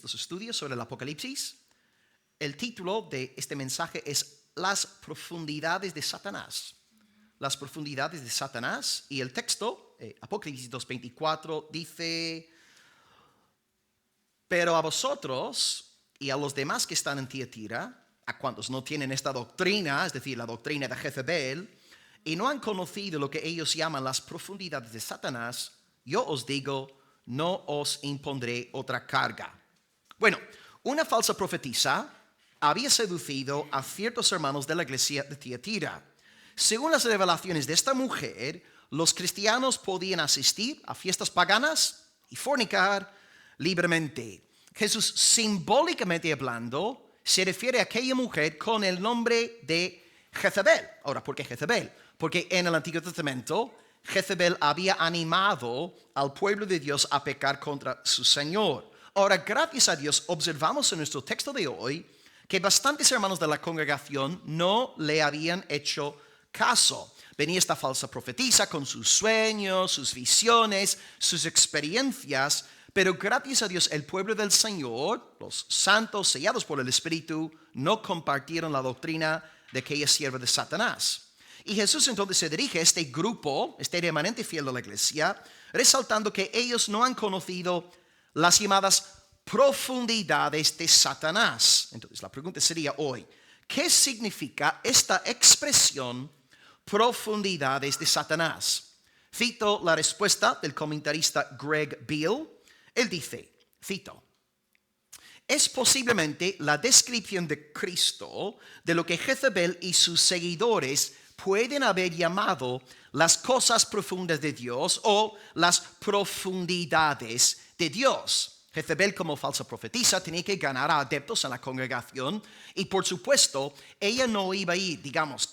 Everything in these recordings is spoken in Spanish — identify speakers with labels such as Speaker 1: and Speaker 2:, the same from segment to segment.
Speaker 1: Los estudios sobre el Apocalipsis. El título de este mensaje es Las profundidades de Satanás. Las profundidades de Satanás. Y el texto, Apocalipsis 2:24, dice: pero a vosotros y a los demás que están en Tiatira, a cuantos no tienen esta doctrina, es decir, la doctrina de Jezebel, y no han conocido lo que ellos llaman las profundidades de Satanás, yo os digo, no os impondré otra carga. Bueno, una falsa profetisa había seducido a ciertos hermanos de la iglesia de Tiatira. Según las revelaciones de esta mujer, los cristianos podían asistir a fiestas paganas y fornicar libremente. Jesús, simbólicamente hablando, se refiere a aquella mujer con el nombre de Jezebel. Ahora, ¿por qué Jezebel? Porque en el Antiguo Testamento Jezebel había animado al pueblo de Dios a pecar contra su Señor. Ahora, gracias a Dios, observamos en nuestro texto de hoy que bastantes hermanos de la congregación no le habían hecho caso. Venía esta falsa profetisa con sus sueños, sus visiones, sus experiencias, pero gracias a Dios el pueblo del Señor, los santos sellados por el Espíritu, no compartieron la doctrina de aquella sierva de Satanás. Y Jesús entonces se dirige a este grupo, este remanente fiel de la iglesia, resaltando que ellos no han conocido las llamadas profundidades de Satanás. Entonces la pregunta sería hoy, ¿qué significa esta expresión profundidades de Satanás? Cito la respuesta del comentarista Greg Beale. Él dice, cito: es posiblemente la descripción de Cristo de lo que Jezebel y sus seguidores pueden haber llamado las cosas profundas de Dios o las profundidades de Dios. Jezebel, como falsa profetisa, tenía que ganar a adeptos en la congregación y, por supuesto, ella no iba a ir,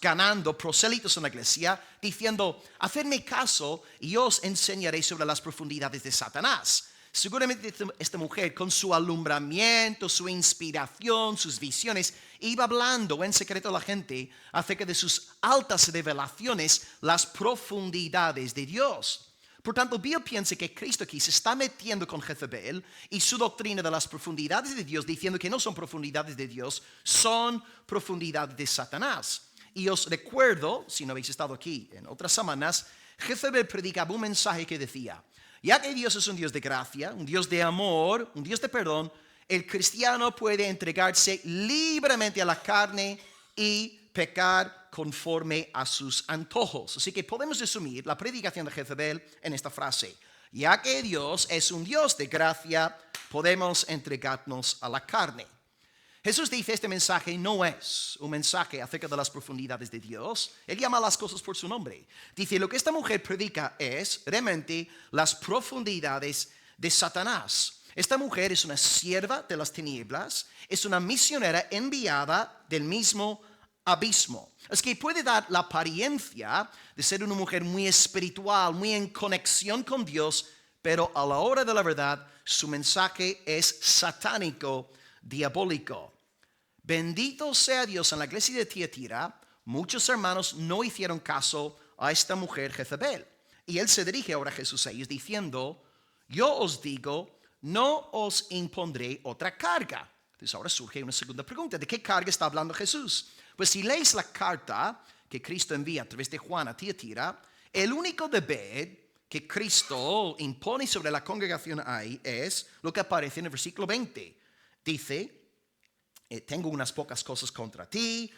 Speaker 1: ganando prosélitos en la iglesia diciendo: hacedme caso y yo os enseñaré sobre las profundidades de Satanás. Seguramente esta mujer, con su alumbramiento, su inspiración, sus visiones, iba hablando en secreto a la gente acerca de sus altas revelaciones, las profundidades de Dios. Por tanto, Bill piensa que Cristo aquí se está metiendo con Jezebel y su doctrina de las profundidades de Dios, diciendo que no son profundidades de Dios, son profundidades de Satanás. Y os recuerdo, si no habéis estado aquí en otras semanas, Jezebel predicaba un mensaje que decía: ya que Dios es un Dios de gracia, un Dios de amor, un Dios de perdón, el cristiano puede entregarse libremente a la carne y pecar conforme a sus antojos. Así que podemos resumir la predicación de Jezebel en esta frase: ya que Dios es un Dios de gracia, podemos entregarnos a la carne. Jesús dice: este mensaje no es un mensaje acerca de las profundidades de Dios. Él llama las cosas por su nombre. Dice: lo que esta mujer predica es realmente las profundidades de Satanás. Esta mujer es una sierva de las tinieblas, es una misionera enviada del mismo abismo. Es que puede dar la apariencia de ser una mujer muy espiritual, muy en conexión con Dios, pero a la hora de la verdad su mensaje es satánico, diabólico. Bendito sea Dios, en la iglesia de Tiatira muchos hermanos no hicieron caso a esta mujer Jezebel. Y él se dirige ahora a Jesús a ellos diciendo: yo os digo, no os impondré otra carga. Entonces ahora surge una segunda pregunta: ¿de qué carga está hablando Jesús? Pues si leéis la carta que Cristo envía a través de Juan a Tiatira, el único deber que Cristo impone sobre la congregación ahí es lo que aparece en el versículo 20. Dice: tengo unas pocas cosas contra ti,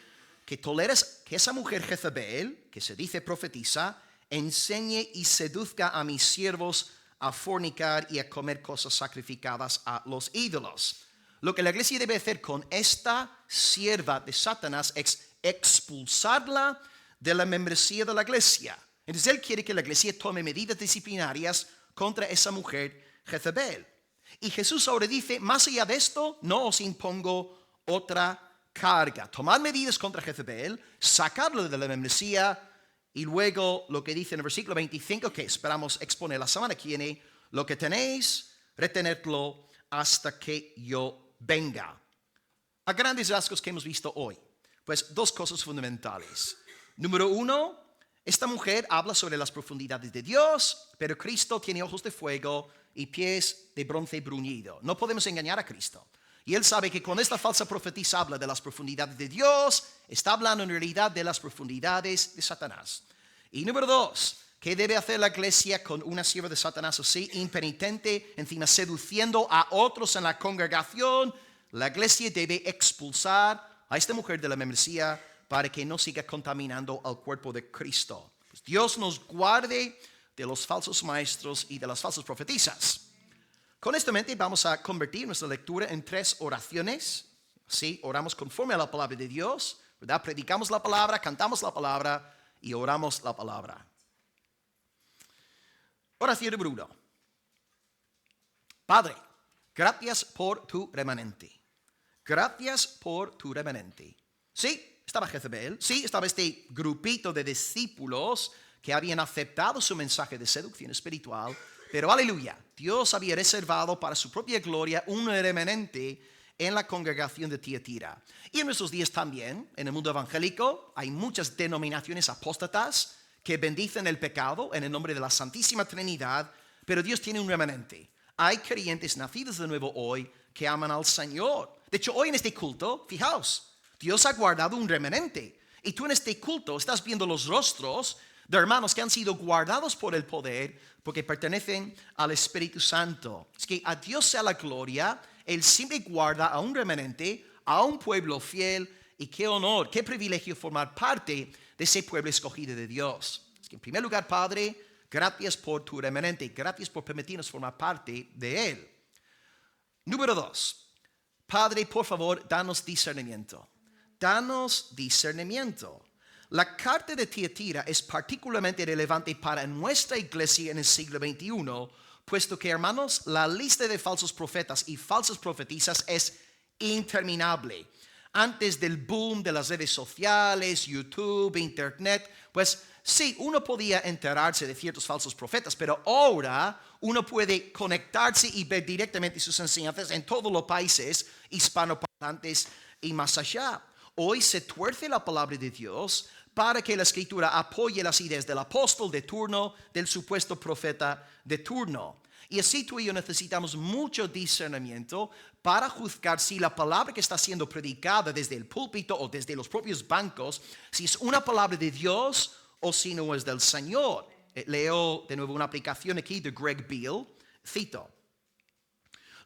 Speaker 1: que toleres que esa mujer Jezebel, que se dice profetiza, enseñe y seduzca a mis siervos a fornicar y a comer cosas sacrificadas a los ídolos. Lo que la iglesia debe hacer con esta sierva de Satanás es expulsarla de la membresía de la iglesia. Entonces él quiere que la iglesia tome medidas disciplinarias contra esa mujer Jezebel. Y Jesús ahora dice: más allá de esto, no os impongo otra carga. Tomad medidas contra Jezebel, sacarlo de la membresía. Y luego lo que dice en el versículo 25, que esperamos exponer la semana que viene: lo que tenéis, retenedlo hasta que yo venga. A grandes rasgos que hemos visto hoy, pues dos cosas fundamentales. Número uno, Esta mujer habla sobre las profundidades de Dios, pero Cristo tiene ojos de fuego y pies de bronce bruñido. No podemos engañar a Cristo. Y Él sabe que cuando esta falsa profetisa habla de las profundidades de Dios, está hablando en realidad de las profundidades de Satanás. Y número 2, ¿qué debe hacer la iglesia con una sierva de Satanás así, impenitente, encima seduciendo a otros en la congregación? La iglesia debe expulsar a esta mujer de la membresía para que no siga contaminando al cuerpo de Cristo. Pues Dios nos guarde de los falsos maestros y de las falsas profetisas. Con esta mente vamos a convertir nuestra lectura en 3 oraciones. Sí, oramos conforme a la palabra de Dios, ¿verdad? Predicamos la palabra, cantamos la palabra y oramos la palabra. Oración número 1. Padre, gracias por tu remanente. Gracias por tu remanente. Sí, estaba Jezabel. Sí, estaba este grupito de discípulos que habían aceptado su mensaje de seducción espiritual. Pero aleluya, Dios había reservado para su propia gloria un remanente en la congregación de Tiatira. Y en nuestros días también, en el mundo evangélico, hay muchas denominaciones apóstatas que bendicen el pecado en el nombre de la Santísima Trinidad, pero Dios tiene un remanente. Hay creyentes nacidos de nuevo hoy que aman al Señor. De hecho, hoy en este culto, fijaos, Dios ha guardado un remanente. Y tú en este culto estás viendo los rostros de hermanos que han sido guardados por el poder porque pertenecen al Espíritu Santo. Es que a Dios sea la gloria. Él siempre guarda a un remanente, a un pueblo fiel. Y qué honor, qué privilegio formar parte de ese pueblo escogido de Dios. Es que en primer lugar, Padre, gracias por tu remanente. Gracias por permitirnos formar parte de él. Número 2. Padre, por favor, danos discernimiento. Danos discernimiento. La carta de Tiatira es particularmente relevante para nuestra iglesia en el siglo XXI, puesto que, hermanos, la lista de falsos profetas y falsas profetisas es interminable. Antes del boom de las redes sociales, YouTube, Internet, pues sí, uno podía enterarse de ciertos falsos profetas, pero ahora uno puede conectarse y ver directamente sus enseñanzas en todos los países hispanoparlantes y más allá. Hoy se tuerce la palabra de Dios para que la Escritura apoye las ideas del apóstol de turno, del supuesto profeta de turno. Y así tú y yo necesitamos mucho discernimiento para juzgar si la palabra que está siendo predicada desde el púlpito o desde los propios bancos, si es una palabra de Dios o si no es del Señor. Leo de nuevo una aplicación aquí de Greg Beale. Cito: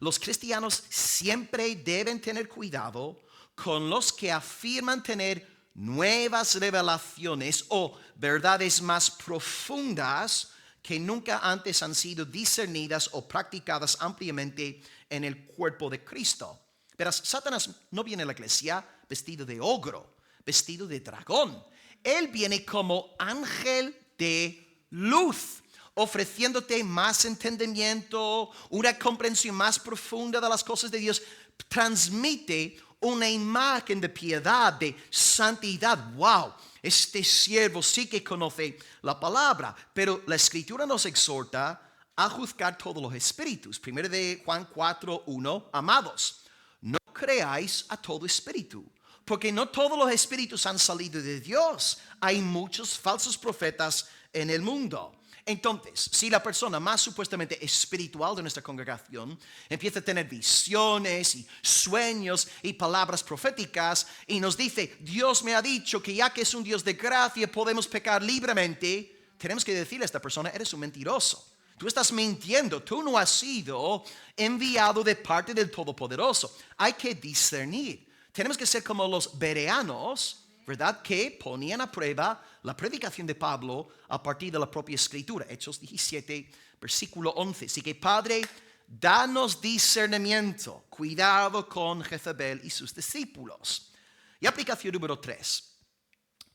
Speaker 1: los cristianos siempre deben tener cuidado con los que afirman tener nuevas revelaciones o verdades más profundas que nunca antes han sido discernidas o practicadas ampliamente en el cuerpo de Cristo. Verás, Satanás no viene a la iglesia vestido de ogro, vestido de dragón. Él viene como ángel de luz, ofreciéndote más entendimiento, una comprensión más profunda de las cosas de Dios. Transmite una imagen de piedad, de santidad. ¡Wow! Este siervo sí que conoce la palabra. Pero la Escritura nos exhorta a juzgar todos los espíritus. Primero de Juan 4:1. Amados, no creáis a todo espíritu, porque no todos los espíritus han salido de Dios. Hay muchos falsos profetas en el mundo. Entonces, si la persona más supuestamente espiritual de nuestra congregación empieza a tener visiones y sueños y palabras proféticas y nos dice: Dios me ha dicho que ya que es un Dios de gracia podemos pecar libremente, tenemos que decirle a esta persona: eres un mentiroso. Tú estás mintiendo, tú no has sido enviado de parte del Todopoderoso. Hay que discernir. Tenemos que ser como los bereanos, ¿verdad? Que ponían a prueba la predicación de Pablo a partir de la propia Escritura. Hechos 17, versículo 11. Así que, Padre, danos discernimiento. Cuidado con Jezabel y sus discípulos. Y aplicación número 3.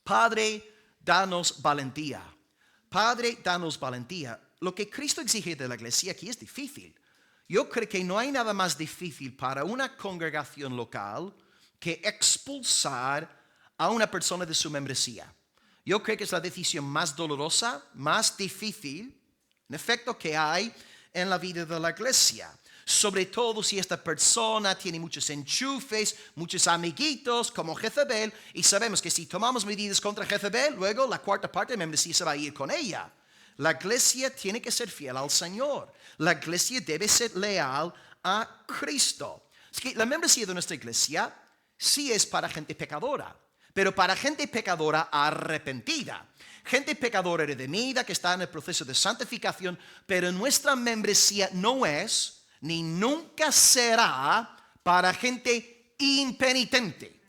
Speaker 1: Padre, danos valentía. Padre, danos valentía. Lo que Cristo exige de la iglesia aquí es difícil. Yo creo que no hay nada más difícil para una congregación local que expulsar a una persona de su membresía. Yo creo que es la decisión más dolorosa, más difícil, en efecto, que hay en la vida de la iglesia. sobre todo si esta persona tiene muchos enchufes, muchos amiguitos como Jezabel, y sabemos que si tomamos medidas contra Jezabel, luego la cuarta parte de la membresía se va a ir con ella. La iglesia tiene que ser fiel al Señor. La iglesia debe ser leal a Cristo. Es que la membresía de nuestra iglesia sí es para gente pecadora, pero para gente pecadora arrepentida. Gente pecadora redimida que está en el proceso de santificación, pero nuestra membresía no es ni nunca será para gente impenitente.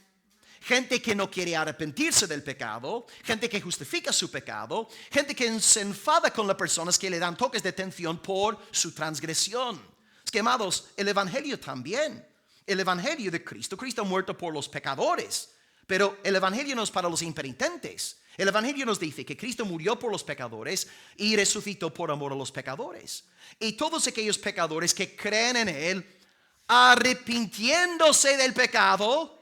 Speaker 1: Gente que no quiere arrepentirse del pecado, gente que justifica su pecado, gente que se enfada con las personas que le dan toques de atención por su transgresión. Es que, amados, el evangelio también. El evangelio de Cristo. Cristo ha muerto por los pecadores, pero el evangelio no es para los impenitentes. El evangelio nos dice que Cristo murió por los pecadores y resucitó por amor a los pecadores. Y todos aquellos pecadores que creen en Él, arrepintiéndose del pecado,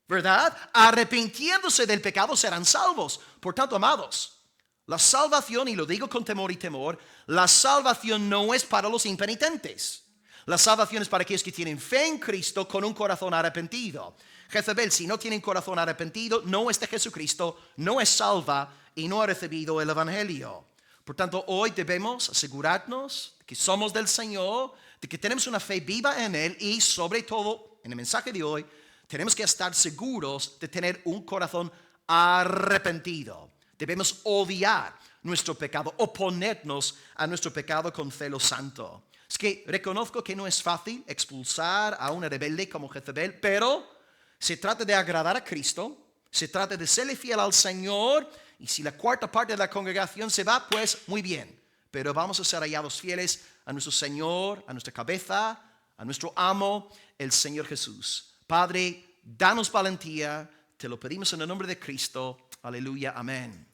Speaker 1: ¿verdad? Arrepintiéndose del pecado serán salvos. Por tanto, amados, la salvación, y lo digo con temor y temor, la salvación no es para los impenitentes. La salvación es para aquellos que tienen fe en Cristo con un corazón arrepentido. Jezabel, si no tienen corazón arrepentido, no es de Jesucristo, no es salva y no ha recibido el evangelio. Por tanto, hoy debemos asegurarnos que somos del Señor, de que tenemos una fe viva en Él y sobre todo, en el mensaje de hoy, tenemos que estar seguros de tener un corazón arrepentido. Debemos odiar nuestro pecado, oponernos a nuestro pecado con celo santo. Es que reconozco que no es fácil expulsar a una rebelde como Jezabel, pero se trata de agradar a Cristo, se trata de serle fiel al Señor, y si la cuarta parte de la congregación se va, pues muy bien. Pero vamos a ser hallados fieles a nuestro Señor, a nuestra cabeza, a nuestro amo, el Señor Jesús. Padre, danos valentía, te lo pedimos en el nombre de Cristo. Aleluya, amén.